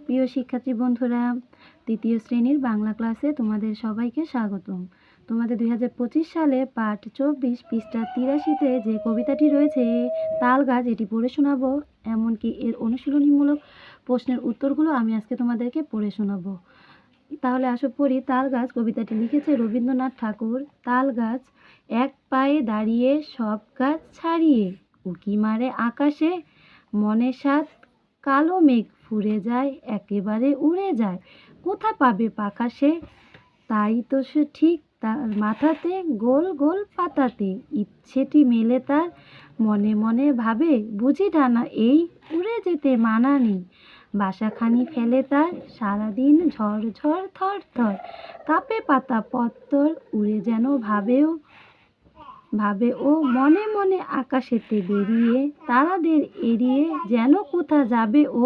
প্রিয় শিক্ষার্থী বন্ধুরা, তৃতীয় শ্রেণীর বাংলা ক্লাসে তোমাদের সবাইকে স্বাগতম। তোমাদের 2025 সালে পাঠ 24 পৃষ্ঠা 83-তে যে কবিতাটি রয়েছে তাল গাছ, এটি পড়ে শোনাবো। এমনকি এর অনুশীলনীমূলক প্রশ্নের উত্তরগুলো আমি আজকে তোমাদেরকে পড়ে শোনাবো। তাহলে আসো পড়ি। তাল গাছ কবিতাটি লিখেছে রবীন্দ্রনাথ ঠাকুর। তাল গাছ এক পায়ে দাঁড়িয়ে সব গাছ ছাড়িয়ে, উঁকি মারে আকাশে, মনে সাত কালো মেঘ ফুরে যায়, একেবারে উড়ে যায়, কোথা পাবে পাখা সে? তাই তো সে ঠিক তার মাথাতে, গোল গোল পাতাতে, ইচ্ছেটি মেলে তার, মনে মনে ভাবে বুঝি ডানা এই, উড়ে যেতে মানা নেই। বাসাখানি ফেলে তার, সারাদিন ঝড় ঝড় থর থর, কাঁপে পাতা পত্তর, উড়ে যেন ভাবে ও মনে মনে আকাশেতে বেরিয়ে, তারাদের এড়িয়ে যেন কোথা যাবে ও।